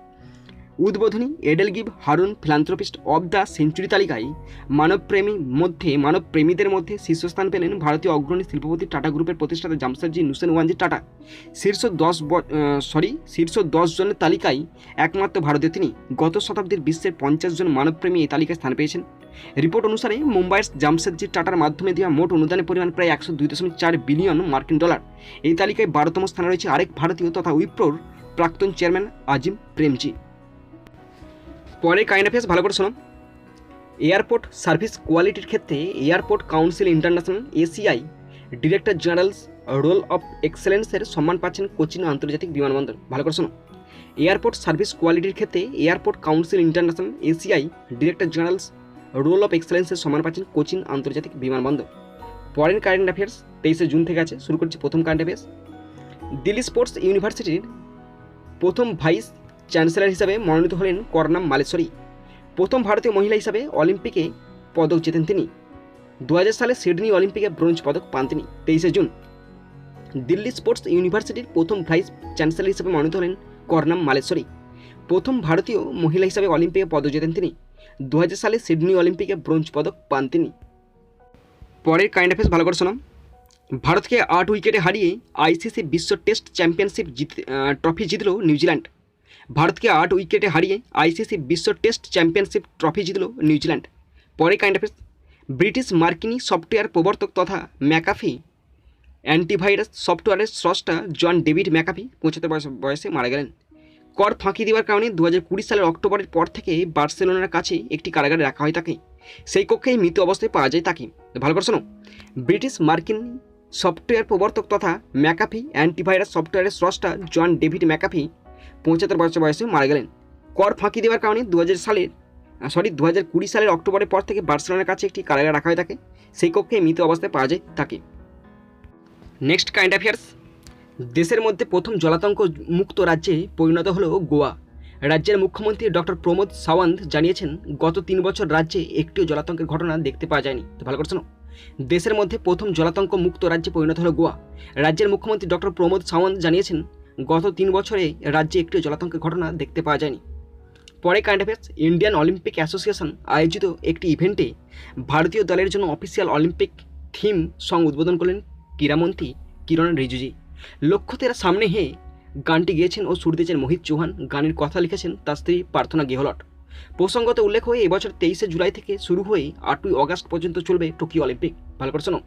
উদ্বোধনী EdelGive Hurun philanthropist of the century তালিকায় মানবপ্রেমীদের মধ্যে শীর্ষস্থান পেলেন ভারতীয় অগ্রণী শিল্পপতি টাটা গ্রুপের প্রতিষ্ঠাতা জামশেদজি নুসেরওয়ানজি টাটা। শীর্ষ 10 জনের তালিকায় একমাত্র ভারতীয় তিনি। গত শতাব্দীর বিশ্বের 50 জন মানবপ্রেমী এই তালিকায় স্থান পেয়েছেন। রিপোর্ট অনুসারে মুম্বাইয়ের জামশেদজি টাটার মাধ্যমে দেওয়া মোট অনুদানের পরিমাণ প্রায় 102.4 বিলিয়ন মার্কিন ডলার। এই তালিকায় 12তম স্থানে রয়েছে আরেক ভারতীয় তথা উইপ্রোর প্রাক্তন চেয়ারম্যান আজিম প্রেমজি। পরে কারেন্ট অ্যাফেয়ার্স ভালো করে শোনো। এয়ারপোর্ট সার্ভিস কোয়ালিটির ক্ষেত্রে Airport Council International ACI Director Generals Role of এক্সেলেন্সের সম্মান পাচ্ছেন কোচিন আন্তর্জাতিক বিমানবন্দর। ভালো করে শোনো, এয়ারপোর্ট সার্ভিস কোয়ালিটির ক্ষেত্রে Airport Council International ACI Director Generals Role of এক্সেলেন্সের সম্মান পাচ্ছেন কোচিন আন্তর্জাতিক বিমানবন্দর। পরের কারেন্ট অ্যাফেয়ার্স 23শে জুন থেকে আছে। শুরু করছি প্রথম কারেন্ট অ্যাফেয়ার্স। দিল্লি স্পোর্টস ইউনিভার্সিটির প্রথম ভাইস চ্যান্সেলর হিসাবে মনোনীত হলেন কর্নাম মালেশ্বরী। প্রথম ভারতীয় মহিলা হিসাবে অলিম্পিকে পদক জেতেন তিনি। 2000 সালে সিডনি অলিম্পিকে ব্রোঞ্জ পদক পান তিনি। 23শে জুন দিল্লি স্পোর্টস ইউনিভার্সিটির প্রথম ভাইস চ্যান্সেলর হিসাবে মনোনীত হলেন কর্নাম মালেশ্বরী। প্রথম ভারতীয় মহিলা হিসাবে অলিম্পিকে পদক জেতেন তিনি। 2000 সালে সিডনি অলিম্পিকে ব্রোঞ্জ পদক পান তিনি। পরের কারেন্ট অ্যাফেয়ার্স ভালো করে শোনাম। ভারতকে 8 উইকেটে হারিয়ে আইসিসি বিশ্ব টেস্ট চ্যাম্পিয়নশিপ ট্রফি জিতল নিউজিল্যান্ড। ভারতকে 8 উইকেটে হারিয়ে আইসিসি বিশ্ব টেস্ট চ্যাম্পিয়নশিপ ট্রফি জিতল নিউজিল্যান্ড। পরে কারেন্ট অ্যাফেয়ার্স। ব্রিটিশ মার্কিনী সফটওয়্যার প্রবর্তক তথা ম্যাকাফি অ্যান্টিভাইরাস সফটওয়্যারের স্রষ্টা জন ডেভিড ম্যাকাফি 75 বয়সে মারা গেলেন। কর ফাঁকি দেওয়ার কারণে 2020 সালের অক্টোবরের পর থেকে বার্সেলোনার কাছে একটি কারাগারে রাখা হয় তাকে। সেই কক্ষেই মৃত অবস্থায় পাওয়া যায় তাকে। ভালো করে শোনো, ব্রিটিশ মার্কিন সফটওয়্যার প্রবর্তক তথা ম্যাকাফি অ্যান্টিভাইরাস সফটওয়্যারের স্রষ্টা জন ডেভিড ম্যাকাফি 75 বছর বয়সে মারা গেলেন। কর ফাঁকি দেওয়ার কারণে 2020 সালের অক্টোবরের পর থেকে বার্সেলোনার কাছে একটি কারাগারে রাখা হয় তাকে। সেই কক্ষে মৃত অবস্থায় পাওয়া যায় তাকে। নেক্সট কারেন্ট অ্যাফেয়ার্স, দেশের মধ্যে প্রথম জলাতঙ্ক মুক্ত রাজ্যে পরিণত হলো গোয়া। রাজ্যের মুখ্যমন্ত্রী ডক্টর প্রমোদ সাওয়ান্ত জানিয়েছেন, গত 3 বছর রাজ্যে একটিও জলাতঙ্কের ঘটনা দেখতে পাওয়া যায়নি। তো ভালো করে শোনো, দেশের মধ্যে প্রথম জলাতঙ্ক মুক্ত রাজ্যে পরিণত হলো গোয়া। রাজ্যের মুখ্যমন্ত্রী ডক্টর প্রমোদ সাওয়ান্ত জানিয়েছেন, গত 3 বছরে রাজ্যে একটিও জলাতঙ্কের ঘটনা দেখতে পাওয়া যায়নি। পরে current affairs, Indian Olympic association আয়োজিত একটি ইভেন্টে ভারতীয় দলের জন্য অফিসিয়াল অলিম্পিক থিম সং উদ্বোধন করলেন ক্রীড়ামন্ত্রী কিরণ রিজিজু। লক্ষ্য তেরা সামনে হে গানটি গেয়েছেন ও সুর দিয়েছেন মোহিত চৌহান। গানের কথা লিখেছেন তার স্ত্রী প্রার্থনা গেহলট। প্রসঙ্গত উল্লেখ হয়ে এবছর 23 জুলাই থেকে শুরু হয়ে 8 আগস্ট পর্যন্ত চলবে টোকিও অলিম্পিক। ভালো করে শোনো,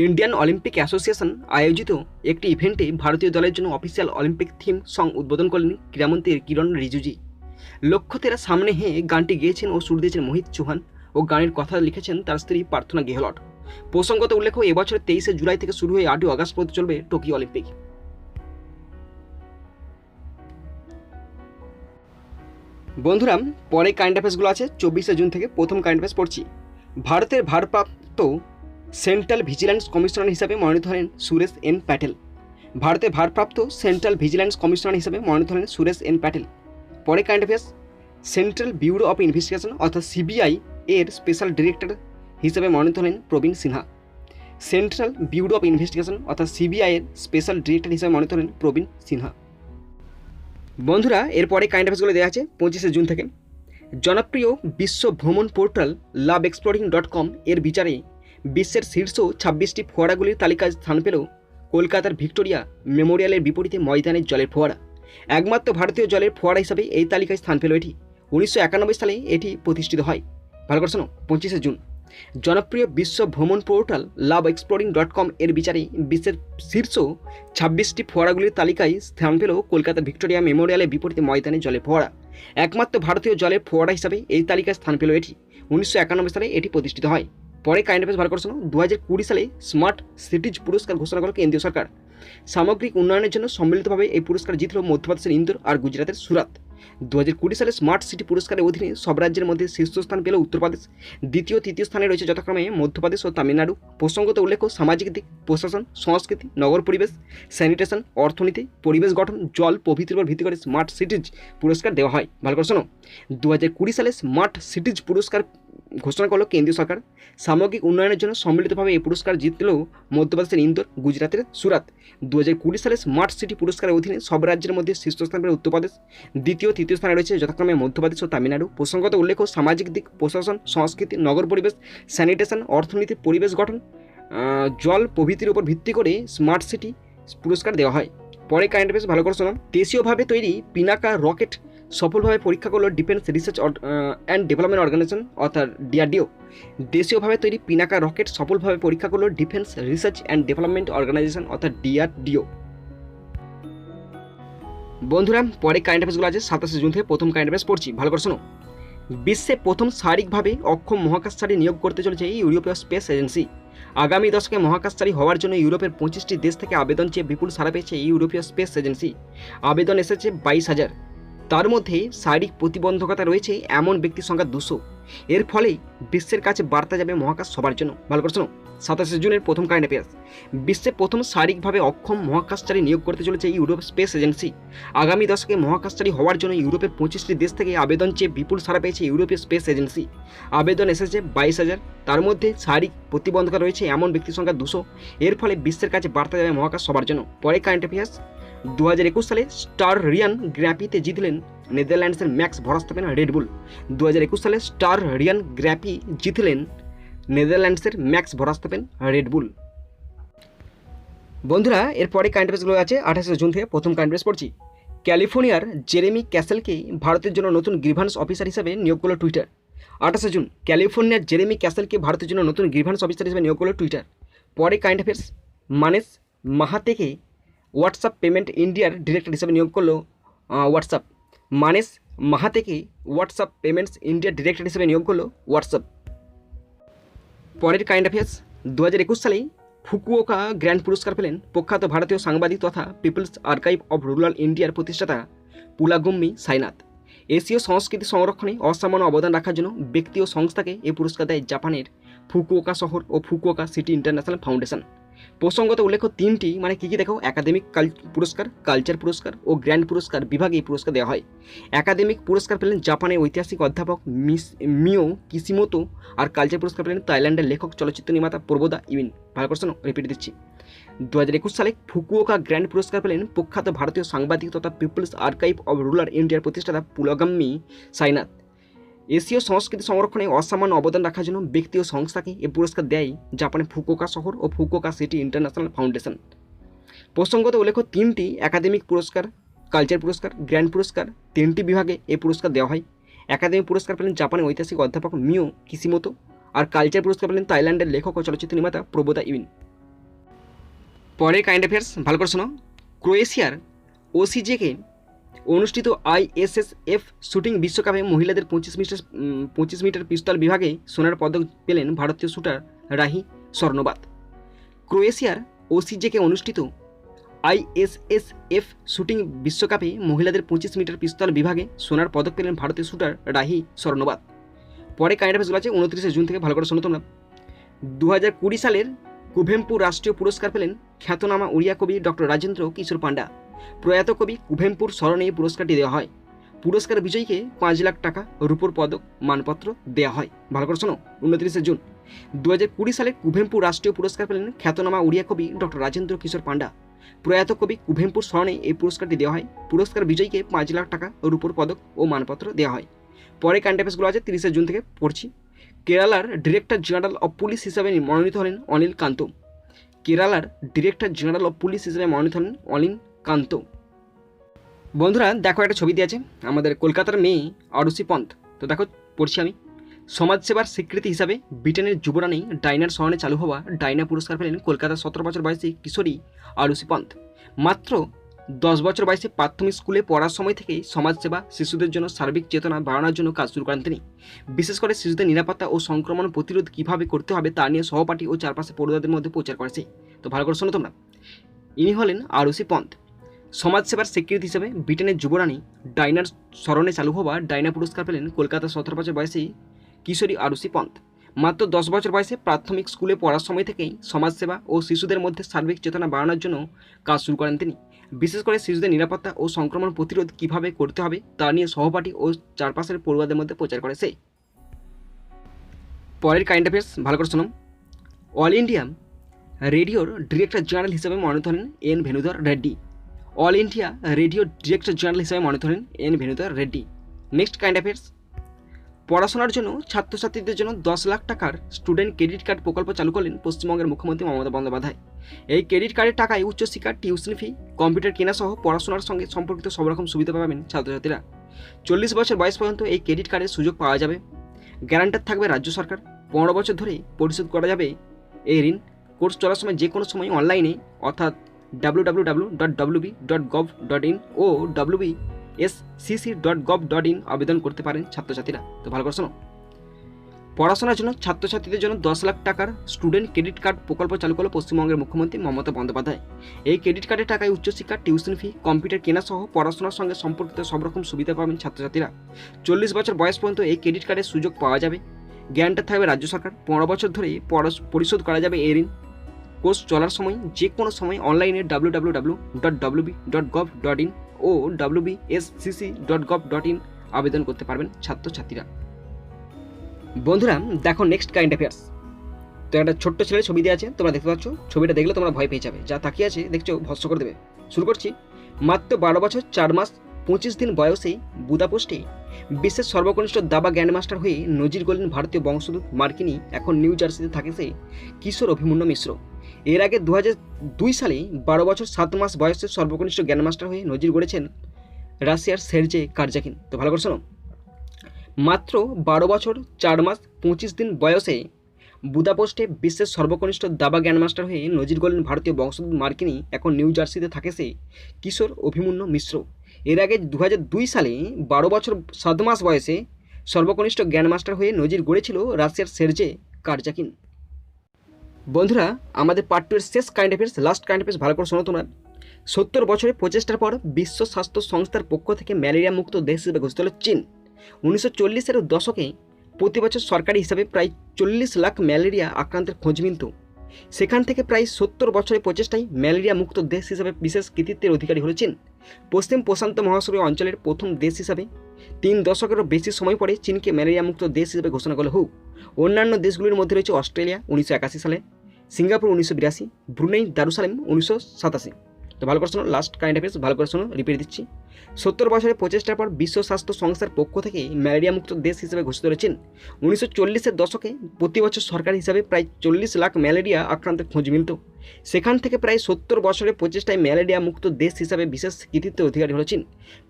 ইন্ডিয়ান অলিম্পিক অ্যাসোসিয়েশন আয়োজিত একটি ইভেন্টে ভারতীয় দলের জন্য অফিসিয়াল অলিম্পিক থিম সং উদ্বোধন করলেন ক্রীড়ামন্ত্রী কিরণ রিজিজু। লক্ষ্য তেরা সামনে হে গানটি গেয়েছেন ও সুর দিয়েছেন মোহিত চৌহান ও গানের কথা লিখেছেন তার স্ত্রী প্রার্থনা গেহলট। প্রসঙ্গত উল্লেখ এবছর 23 জুলাই থেকে শুরু হয়ে 8 আগস্ট পর্যন্ত চলবে টোকিও অলিম্পিক। বন্ধুরা, পরে কারেন্ট অ্যাফেয়ার্সগুলো আছে 24 জুন থেকে। প্রথম কারেন্ট অ্যাফেয়ার্স পড়ছি। ভারতের ভারপ্রাপ্ত সেন্ট্রাল ভিজিল্যান্স কমিশনার হিসাবে মনোনীত হলেন সুরেশ এন প্যাটেল। ভারতের ভারপ্রাপ্ত সেন্ট্রাল ভিজিল্যান্স কমিশনার হিসাবে মনোনীত হলেন সুরেশ এন প্যাটেল। পরে current affairs, Central Bureau of Investigation অর্থাৎ সিবিআই এর স্পেশাল ডিরেক্টর হিসেবে মনোনীত হলেন Praveen Sinha. Central Bureau of Investigation অর্থাৎ সিবিআই এর স্পেশাল ডিরেক্টর হিসেবে মনোনীত হলেন প্রবীণ সিনহা। বন্ধুরা, এরপরে কারেন্ট অ্যাফেয়ার্সগুলো দেওয়া আছে 25 জুন থেকে। জনপ্রিয় বিশ্ব ভ্রমণ পোর্টাল loveexploring.com এর বিচারে বিশ্বের শীর্ষ 26টি ফোয়ারাগুলির তালিকায় স্থান পেল কলকাতার ভিক্টোরিয়া মেমোরিয়ালের বিপরীতে ময়দানের জলের ফোয়ারা। একমাত্র ভারতীয় জলের ফোয়ারা হিসাবে এই তালিকায় স্থান পেল এটি। 1991 সালে এটি প্রতিষ্ঠিত হয়। ভালো করে শোনো, 25 জুন। জনপ্রিয় বিশ্ব ভ্রমণ পোর্টাল loveexploring.com এর বিচারে বিশ্বের শীর্ষ 26টি ফোয়ারাগুলির তালিকায় স্থান পেল কলকাতার ভিক্টোরিয়া মেমোরিয়ালের বিপরীতে ময়দানের জলের ফোয়ারা। একমাত্র ভারতীয় জলের ফোয়ারা হিসাবে এই তালিকায় স্থান পেল এটি। 1991 সালে এটি প্রতিষ্ঠিত হয়। পরে কারেন্ট অ্যাফেয়ার্স ভালো করে শোনো, 2020 সালে স্মার্ট সিটিজ পুরস্কার ঘোষণা করল কেন্দ্রীয় সরকার। সামগ্রিক উন্নয়নের জন্য সম্মিলিতভাবে এই পুরস্কার জিতল মধ্যপ্রদেশের ইন্দোর আর গুজরাটের সুরাত। 2020 সালে স্মার্ট সিটি পুরস্কারের অধীনে সব রাজ্যের মধ্যে শীর্ষস্থান পেল উত্তরপ্রদেশ। দ্বিতীয় তৃতীয় স্থানে রয়েছে যথাক্রমে মধ্যপ্রদেশ ও তামিলনাড়ু। প্রসঙ্গত উল্লেখ্য, সামাজিক দিক, প্রশাসন, সংস্কৃতি, নগর পরিবেশ, স্যানিটেশন, অর্থনীতি, পরিবেশ গঠন, জল প্রভৃতির উপর ভিত্তি করে স্মার্ট সিটিজ পুরস্কার দেওয়া হয়। ভালো করে শোনো, 2020 সালে স্মার্ট সিটিজ পুরস্কার ঘোষণা করল কেন্দ্রীয় সরকার। সামগ্রিক উন্নয়নের জন্য সম্মিলিতভাবে এই পুরস্কার জিতল মধ্যপ্রদেশের ইন্দোর, গুজরাতের সুরাত। 2020 সালে স্মার্ট সিটি পুরস্কারের অধীনে সব রাজ্যের মধ্যে শীর্ষস্থান পেল উত্তরপ্রদেশ। দ্বিতীয় তৃতীয় স্থানে রয়েছে যথাক্রমে মধ্যপ্রদেশ ও তামিলনাড়ু। প্রসঙ্গত উল্লেখ্য, সামাজিক দিক, প্রশাসন, সংস্কৃতি, নগর পরিবেশ, স্যানিটেশন, অর্থনীতি, পরিবেশ গঠন, জল প্রভৃতির উপর ভিত্তি করে স্মার্ট সিটি পুরস্কার দেওয়া হয়। পরে কারেন্ট অ্যাফেয়ার্স ভালো করে শোনাম। দেশীয়ভাবে তৈরি পিনাকা রকেট সফলভাবে পরীক্ষা করল defence research and development organisation অর্থাৎ ডিআরডিও। দেশীয়ভাবে তৈরি পিনাকা রকেট সফলভাবে পরীক্ষা করল defence research and development organisation অর্থাৎ ডিআরডিও। বন্ধুরা, পরে কারেন্ট অ্যাফেয়ার্সগুলো আছে 27 জুন থেকে। প্রথম কারেন্ট অ্যাফেয়ার্স পড়ছি, ভালো করে শোনো। বিশ্বে প্রথম শারীরিকভাবে অক্ষম মহাকাশচারী নিয়োগ করতে চলেছে এই ইউরোপীয় স্পেস এজেন্সি। আগামী দশকে মহাকাশচারী হওয়ার জন্য ইউরোপের 25টি দেশ থেকে আবেদন চেয়ে বিপুল সাড়া পেয়েছে এই ইউরোপীয় স্পেস এজেন্সি। আবেদন এসেছে 22,000। তার মধ্যে শারীরিক প্রতিবন্ধকতা রয়েছে এমন ব্যক্তির সংখ্যা 200। এর ফলে বিশ্বের কাছে বার্তা যাবে মহাকাশ সবার জন্য। ভালো করে শোনো, 27 জুনের প্রথম কারেন্ট অ্যাফেয়ার্স। বিশ্বে প্রথম শারীরিকভাবে অক্ষম মহাকাশচারী নিয়োগ করতে চলেছে ইউরোপ স্পেস এজেন্সি। আগামী দশকে মহাকাশচারী হওয়ার জন্য ইউরোপের 25টি দেশ থেকে আবেদন চেয়ে বিপুল সাড়া পেয়েছে ইউরোপীয় স্পেস এজেন্সি। আবেদন এসেছে 22,000। তার মধ্যে শারীরিক প্রতিবন্ধকতা রয়েছে এমন ব্যক্তির সংখ্যা 200। এর ফলে বিশ্বের কাছে বার্তা যাবে মহাকাশ সবার জন্য। পরে কারেন্ট অ্যাফেয়ার্স, 2021 সালে স্টার রিয়ান গ্র্যাপিতে জিতলেন নেদারল্যান্ডসের ম্যাক্স ভরস্তাপেন রেডবুল। 2021 সালে স্টার রিয়ান গ্র্যাপি জিতলেন নেদারল্যান্ডসের ম্যাক্স ভরস্তাপেন রেডবুল। বন্ধুরা, এরপরে কারেন্ট অ্যাফেয়ার্সগুলো আছে 28 জুন থেকে। প্রথম কারেন্ট অ্যাফেয়ার্স পড়ছি। ক্যালিফোর্নিয়ার জেরেমি ক্যাসেলকে ভারতের জন্য নতুন গ্রিভান্স অফিসার হিসেবে নিয়োগ করল টুইটার। 28 জুন ক্যালিফোর্নিয়ার জেরেমি ক্যাসেলকে ভারতের জন্য নতুন গ্রিভান্স অফিসার হিসেবে নিয়োগ করলো টুইটার। পরে কারেন্ট অ্যাফেয়ার্স, মানেশ মাহাতেকে হোয়াটসঅ্যাপ পেমেন্ট ইন্ডিয়ার ডিরেক্টর হিসেবে নিয়োগ করলো হোয়াটসঅ্যাপ। মানেশ মাহাতেকে হোয়াটসঅ্যাপ পেমেন্টস ইন্ডিয়ার ডিরেক্টর হিসেবে নিয়োগ করলো হোয়াটসঅ্যাপ। পরের কারেন্ট অ্যাফেয়ার্স, 2021 সালেই ফুকুওকা গ্র্যান্ড পুরস্কার পেলেন প্রখ্যাত ভারতীয় সাংবাদিক তথা পিপলস আর্কাইভ অব রুরাল ইন্ডিয়ার প্রতিষ্ঠাতা পুলাগুম্মি সাইনাথ। এশীয় সংস্কৃতি সংরক্ষণে অসামান্য অবদান রাখার জন্য ব্যক্তি ও সংস্থাকে এই পুরস্কার দেয় জাপানের ফুকুওকা শহর ও ফুকুওকা সিটি ইন্টারন্যাশনাল ফাউন্ডেশন। প্রসঙ্গত উল্লেখ্য তিনটি মানে কী দেখো, একাডেমিক পুরস্কার, কালচার পুরস্কার ও গ্র্যান্ড পুরস্কার বিভাগে এই পুরস্কার দেওয়া হয়। একাডেমিক পুরস্কার পেলেন জাপানের ঐতিহাসিক অধ্যাপক মিও কিসিমোতো, আর কালচার পুরস্কার পেলেন থাইল্যান্ডের লেখক চলচ্চিত্র নির্মাতা প্রবোদা ইউইন। ভালো প্রশ্ন, রিপিট দিচ্ছি। 2021 সালে ফুকুওকা গ্র্যান্ড পুরস্কার পেলেন প্রখ্যাত ভারতীয় সাংবাদিক তথা পিপলস আর্কাইভ অব রুরাল ইন্ডিয়ার প্রতিষ্ঠাতা পুলাগুম্মি সাইনাথ। এশীয় সংস্কৃতি সংরক্ষণে অসামান্য অবদান রাখার জন্য ব্যক্তি ও সংস্থাকে এ পুরস্কার দেয় জাপানের ফুকুওকা শহর ও ফুকুওকা সিটি ইন্টারন্যাশনাল ফাউন্ডেশন। প্রসঙ্গত উল্লেখ্য তিনটি একাডেমিক পুরস্কার, কালচার পুরস্কার, গ্র্যান্ড পুরস্কার, তিনটি বিভাগে এই পুরস্কার দেওয়া হয়। একাডেমিক পুরস্কার পেলেন জাপানের ঐতিহাসিক অধ্যাপক মিও কিসিমোতো, আর কালচার পুরস্কার পেলেন থাইল্যান্ডের লেখক ও চলচ্চিত্র নির্মাতা প্রবোদা ইউইন। পরের কারেন্ট অ্যাফেয়ার্স, ভালো করে শোনো। ক্রোয়েশিয়ার ওসিজেকে অনুষ্ঠিত ISSF শুটিং বিশ্বকাপে মহিলাদের 25 মিটার পিস্তল বিভাগে সোনার পদক পেলেন ভারতীয় শুটার রাহি স্বর্ণবাত। ক্রোয়েশিয়ার ওসিজেকে অনুষ্ঠিত ISSF শুটিং বিশ্বকাপে মহিলাদের 25 মিটার পিস্তল বিভাগে সোনার পদক পেলেন ভারতীয় শুটার রাহি স্বর্ণবাত। পরে কারেন্ট অ্যাফেয়ার্স আছে 29 জুন থেকে, ভালো করে শোনো তোমরা। 2020 সালের কুভেম্পু রাষ্ট্রীয় পুরস্কার পেলেন খ্যাতনামা ওড়িয়া কবি ডক্টর রাজেন্দ্র কিশোর পান্ডা। প্রয়াত কবি কুভেম্পুর স্মরণে এই পুরস্কারটি দেওয়া হয়। পুরস্কার বিজয়ীকে 5 লাখ টাকা, রূপোর পদক, মানপত্র দেওয়া হয়। ভালো করে শোনো, 29 জুন 2020 সালে কুভেম্পু রাষ্ট্রীয় পুরস্কার পেলেন খ্যাতনামা ওড়িয়া কবি ডক্টর রাজেন্দ্র কিশোর পান্ডা। প্রয়াত কবি কুভেম্পুর স্মরণে এই পুরস্কারটি দেওয়া হয়। পুরস্কার বিজয়ীকে 5 লাখ টাকা, রূপোর পদক ও মানপত্র দেওয়া হয়। পরে কারেন্ট অ্যাফেয়ার্সগুলো আছে 30 জুন থেকে পড়ছি। কেরালার ডিরেক্টর জেনারেল অফ পুলিশ হিসাবে মনোনীত হলেন অনিল কান্ত। কেরালার ডিরেক্টর জেনারেল অফ পুলিশ হিসেবে মনোনীত হলেন অনিল কান্ত। বন্ধুরা দেখো, একটা ছবি দিয়ে আছে আমাদের কলকাতার মেয়ে আরুষি পন্থ। তো দেখো পড়ছি আমি। সমাজসেবার স্বীকৃতি হিসাবে ব্রিটেনের যুবরানী ডাইনার স্মরণে চালু হওয়া ডাইনা পুরস্কার পেলেন কলকাতার 17 বছর বয়সী কিশোরী আরুষি পন্থ। মাত্র 10 বছর বয়সে প্রাথমিক স্কুলে পড়ার সময় থেকেই সমাজসেবা, শিশুদের জন্য সার্বিক চেতনা বাড়ানোর জন্য কাজ শুরু করেন তিনি। বিশেষ করে শিশুদের নিরাপত্তা ও সংক্রমণ প্রতিরোধ কীভাবে করতে হবে তা নিয়ে সহপাঠী ও চারপাশে পড়ুয়াদের মধ্যে প্রচার করেছে। তো ভালো করে শোনো তোমরা। ইনি হলেন আরুষি পন্থ। সমাজসেবার স্বীকৃতি হিসেবে ব্রিটেনের যুবরানী ডাইনার স্মরণে চালু হওয়া ডাইনা পুরস্কার পেলেন কলকাতার 17 বছর বয়সী কিশোরী আরুষি পন্থ। মাত্র 10 বছর বয়সে প্রাথমিক স্কুলে পড়ার সময় থেকেই সমাজসেবা ও শিশুদের মধ্যে সার্বিক চেতনা বাড়ানোর জন্য কাজ শুরু করেন তিনি। বিশেষ করে শিশুদের নিরাপত্তা ও সংক্রমণ প্রতিরোধ কীভাবে করতে হবে তা নিয়ে সহপাঠী ও চারপাশের পড়ুয়াদের মধ্যে প্রচার করেছে। পরের কারেন্ট অ্যাফেয়ার্স, ভালো করে শোনো। অল ইন্ডিয়া রেডিওর ডিরেক্টর জেনারেল হিসেবে মনোনীত হলেন N Venudhar Reddy. All India Radio director general হিসেবে মনোনীত হলেন N Venudhar Reddy. Next current affairs, পড়াশোনার জন্য ছাত্রছাত্রীদের জন্য 10 লাখ টাকার স্টুডেন্ট ক্রেডিট কার্ড প্রকল্প চালু করলেন পশ্চিমবঙ্গের মুখ্যমন্ত্রী মমতা বন্দ্যোপাধ্যায়। এই ক্রেডিট কার্ডের টাকায় উচ্চশিক্ষা, টিউশন ফি, কম্পিউটার কেনা সহ পড়াশোনার সঙ্গে সম্পর্কিত সব রকম সুবিধা পাবেন ছাত্রছাত্রীরা। 40 বছর বয়স পর্যন্ত এই ক্রেডিট কার্ডের সুযোগ পাওয়া যাবে। গ্যারান্টার থাকবে রাজ্য সরকার। 15 বছর ধরে পরিশোধ করা যাবে এই ঋণ। কোর্স চলার সময় যে কোনো সময় অনলাইনে অর্থাৎ www.wb.gov.in ও wbscc.gov.in আবেদন করতে পারেন ছাত্রছাত্রীরা। তো ভালো করে শোনো। পড়াশোনার জন্য ছাত্রছাত্রীদের জন্য 10 লাখ টাকার স্টুডেন্ট ক্রেডিট কার্ড প্রকল্প চালু করল পশ্চিমবঙ্গের মুখ্যমন্ত্রী মমতা বন্দ্যোপাধ্যায়। এই ক্রেডিট কার্ডের টাকায় উচ্চশিক্ষা, টিউশন ফি, কম্পিউটার কেনা সহ পড়াশোনার সঙ্গে সম্পর্কিত সব রকম সুবিধা পাবেন ছাত্রছাত্রীরা। 40 বছর বয়স পর্যন্ত এই ক্রেডিট কার্ডের সুযোগ পাওয়া যাবে। গ্যারান্টার থাকবে রাজ্য সরকার। 15 বছর ধরে পরিশোধ করা যাবে এই ঋণ। কোর্স চলার সময় যে কোনো সময় অনলাইনে www.wb.gov.in ও wbscc.gov.in আবেদন করতে পারবেন ছাত্রছাত্রীরা। বন্ধুরা দেখো নেক্সট কারেন্ট অ্যাফেয়ার্স। তো একটা ছোট্ট ছেলের ছবি দেওয়া আছে, তোমরা দেখতে পাচ্ছ। ছবিটা দেখলে তোমরা ভয় পেয়ে যাবে, যা তাকিয়ে আছে দেখছো ভস্ম করে দেবে। শুরু করছি। মাত্র 12 বছর 4 মাস 25 দিন বয়সেই বুদাপেস্টে বিশ্বের সর্বকনিষ্ঠ দাবা গ্র্যান্ডমাস্টার হয়ে নজির গড়লেন ভারতীয় বংশোদ্ভূত মার্কিনী, এখন নিউ জার্সিতে থাকে সে কিশোর অভিমন্যু মিশ্র। এর আগে 2002 সালে 12 বছর 7 মাস বয়সের সর্বকনিষ্ঠ গ্র্যান্ডমাস্টার হয়ে নজির গড়েছেন রাশিয়ার সের্জে কারজাকিন। তো ভালো করে শোনো। মাত্র 12 বছর 4 মাস 25 দিন বয়সে বুদাপেস্টে বিশ্বের সর্বকনিষ্ঠ দাবা গ্র্যান্ডমাস্টার হয়ে নজির গড়লেন ভারতীয় বংশোদ্ভূত মার্কিনী। এখন নিউ জার্সিতে থাকে সে কিশোর অভিমন্যু মিশ্র। এর আগে 2002 সালে 12 বছর 7 মাস বয়সে সর্বকনিষ্ঠ গ্র্যান্ডমাস্টার হয়ে নজির গড়েছিল রাশিয়ার সের্জে কারজাকিন। বন্ধুরা, আমাদের পার্ট 2 এর শেষ current affairs, last current affairs ভালো করে শোনো তোমরা। 70 বছরের প্রচেষ্টার পর বিশ্ব স্বাস্থ্য সংস্থার পক্ষ থেকে ম্যালেরিয়া মুক্ত দেশ হিসেবে ঘোষিত হল চীন। 1940-এর দশকে প্রতি বছর সরকারি হিসাবে প্রায় 40 লাখ ম্যালেরিয়া আক্রান্তের খোঁজ মিলত। সেখান থেকে প্রায় 70 বছরের প্রচেষ্টায় ম্যালেরিয়া মুক্ত দেশ হিসাবে বিশেষ কৃতিত্বের অধিকারী হল চীন। পশ্চিম প্রশান্ত মহাসাগরীয় অঞ্চলের প্রথম দেশ হিসাবে 3 দশকেরও বেশি সময় পরে চীনকে ম্যালেরিয়া মুক্ত দেশ হিসেবে ঘোষণা করা হোক। অন্যান্য দেশগুলির মধ্যে রয়েছে অস্ট্রেলিয়া 1981 সালে, সিঙ্গাপুর 1982, ব্রুনেই দারুসালাম 1987। তো ভালো করে শোনো, লাস্ট কারেন্ট অ্যাফেয়ার্স ভালো করে শোনো, রিপিট দিচ্ছি। 70 বছরের প্রচেষ্টার পর বিশ্ব স্বাস্থ্য সংস্থার পক্ষ থেকে ম্যালেরিয়া মুক্ত দেশ হিসেবে ঘোষিত হয়েছেন। 1940-এর দশকে প্রতি বছর সরকারি হিসাবে প্রায় 40 লাখ ম্যালেরিয়া আক্রান্তের খোঁজ মিলত। সেখান থেকে প্রায় 70 বছরের প্রচেষ্টায় ম্যালেরিয়া মুক্ত দেশ হিসাবে বিশেষ কৃতিত্বের অধিকারী হল চীন।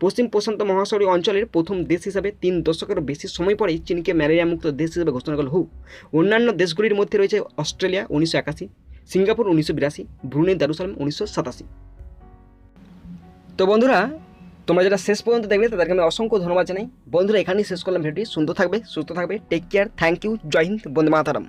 পশ্চিম প্রশান্ত মহাসাগরীয় অঞ্চলের প্রথম দেশ হিসাবে 3 দশকেরও বেশি সময় পরে চীনকে ম্যালেরিয়া মুক্ত দেশ হিসেবে ঘোষণা করা হোক। অন্যান্য দেশগুলির মধ্যে রয়েছে অস্ট্রেলিয়া 1981, সিঙ্গাপুর 1982, ব্রুনেই দারুসালাম 1987। তো বন্ধুরা, তোমরা যারা শেষ পর্যন্ত দেখবে তাদেরকে আমি অসংখ্য ধন্যবাদ জানাই। বন্ধুরা, এখানেই শেষ করলাম ভিডিওটি। সুন্দর থাকবে, সুস্থ থাকবে, টেক কেয়ার, থ্যাংক ইউ, জয় হিন্দ, বন্দে মাতরম।